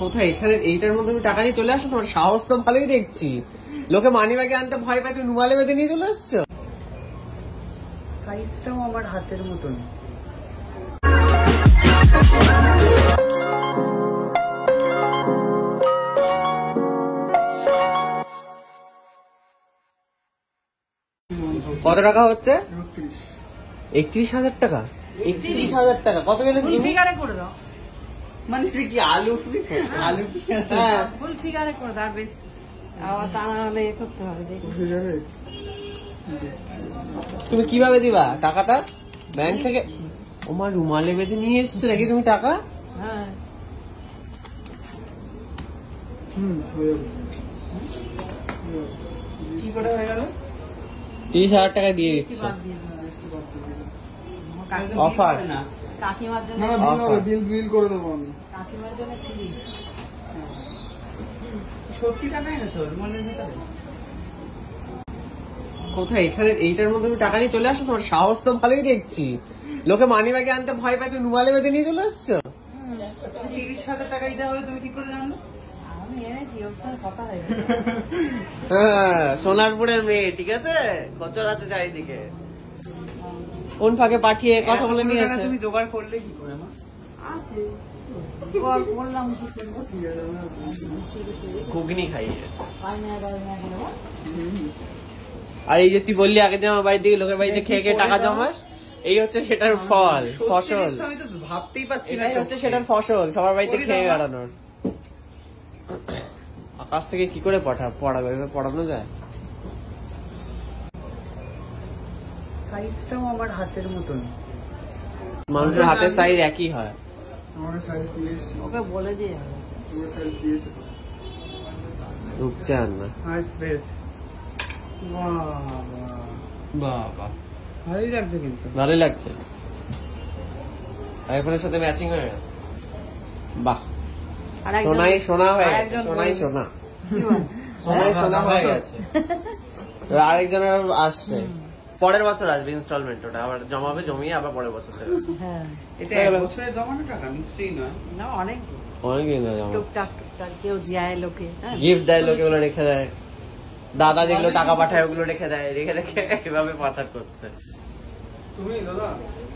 কোথায় এখানে এইটার মধ্যে তুমি টাকা নিয়ে চলে আসো? তোমার সাহস তো ভালোই দেখছি। লোকে মানি ব্যাগে আনতে ভয় পায়, তুমি রুমালে বেঁধে নিয়ে চলে আসছো। সাইজটাও আমার হাতের মতন। কত টাকা হচ্ছে? 31,000 টাকা। 31,000 টাকা কত গেলে ফিগারে করে দাও। মানে কি আলু আলু? হ্যাঁ ফুল ফিগারে করে দাও, বেশ তা না হলে এ করতে হবে। তুমি কিভাবে দিবা টাকাটা? ব্যাংক থেকে? ওমা রুমালে বেঁধে নিয়ে এসছো নাকি তুমি টাকা? হ্যাঁ কি করে হয়ে গেল? 30,000 টাকা দিয়ে দিচ্ছ অফার। কাকিমার জন্য বিল করে দেবো আমি। কাকিমার জন্য ফ্রি। সত্যি টাকা এনেছো রুমালের ভিতরে? কোথায় এখানে এইটার মধ্যে তুমি টাকা নিয়ে চলে আসো? তোমার সাহস তো ভালোই দেখছি। লোকে মানি ব্যাগে আনতে ভয় পায়, তুমি রুমালে বেঁধে নিয়ে চলে আসছো। 30,000 টাকা দিতে হবে, তুমি কি করে জানলে? আমি এনেছি, ওর কথা হয়ে হ্যাঁ সোনারপুরের মেয়ে, ঠিক আছে, গচরাতে চারিদিকে কোন ফাঁকে পাঠিয়ে কথা বলে নিয়ে আসে। তুমি জোগাড় করলে কি করে? আছে বললাম কি করবো। ঘুগনি খাইয়ে। পাইনা আর এই যে তুই বললি আগে যে আমার বাড়ি থেকে লোকের বাড়িতে খেয়ে খেয়ে টাকা জমাস, এই হচ্ছে সেটার ফল, ফসল। আমি তো ভাবতেই পারছি না। এটাই হচ্ছে সেটার ফসল, সবার বাড়িতে খেয়ে বেড়ানোর। আকাশ থেকে কি করে পড়াবে? পড়ানো যায়? সাইজটাও আমার হাতের মতন। মানুষের হাতের সাইজ একই হয়। আমার সাইজ দিয়েছি, ওকে বলে দিয়ে হবে। তোমার সাইজ দিয়েছে তো। ঢুকছে আর না। সাইজ পেয়েছে। বাবা ভালোই লাগছে কিন্তু। ভালোই লাগছে, আইফোনের সাথে ম্যাচিং হয়ে গেছে। বাহ, সোনাই সোনা হয়ে গেছে, সোনাই সোনা, সোনাই সোনা হয়ে গেছে। আরেকজনের আসছে, পরের বছর আসবে ইনস্টলমেন্ট, ওটা আবার জমাবে, জমিয়ে আবার পরের বছর দেবে। হ্যাঁ এটা এক বছরে জমানো টাকা নিশ্চয়ই নয়। না, অনেক অনেকদিন জমা, টুকটাক কেউ দেয় লোকে, গিফট দেয় লোকে, ওগুলো রেখে দেয়। দাদা যেগুলো টাকা পাঠায় ওগুলো রেখে দেয়, রেখে রেখে এভাবে পাচার করছে। তুমি দাদা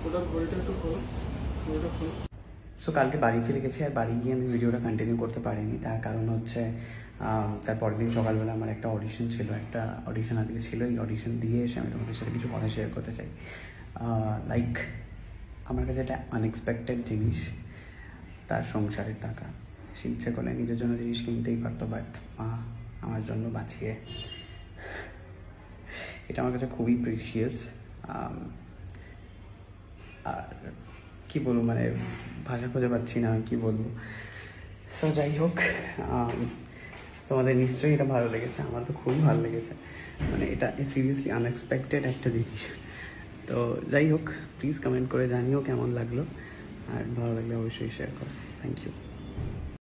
ওটা ঘড়িটা একটু খোলো, ঘড়িটা খোলো। সো কালকে বাড়ি ফিরে গেছি, আর বাড়ি গিয়ে আমি ভিডিওটা কন্টিনিউ করতে পারিনি। তার কারণ হচ্ছে তার পরের দিন সকালবেলা আমার একটা অডিশন ছিল, একটা অডিশন আজকে ছিল। এই অডিশন দিয়ে এসে আমি তোমাদের সাথে কিছু কথা শেয়ার করতে চাই। লাইক আমার কাছে একটা আনএক্সপেক্টেড জিনিস, তার সংসারের টাকা। সে ইচ্ছে করলে নিজের জন্য জিনিস কিনতেই পারতো, বাট মা আমার জন্য বাঁচিয়ে। এটা আমার কাছে খুবই প্রিশিয়াস। আর কি বলবো, মানে ভাষা খুঁজে পাচ্ছি না কি বলবো। সো যাই হোক, তোমাদের নিশ্চয়ই এটা ভালো লেগেছে, আমার তো খুবই ভালো লেগেছে। মানে এটা সিরিয়াসলি আনএক্সপেক্টেড একটা জিনিস। তো যাই হোক, প্লিজ কমেন্ট করে জানিও কেমন লাগলো, আর ভালো লাগলে অবশ্যই শেয়ার করো। Thank you.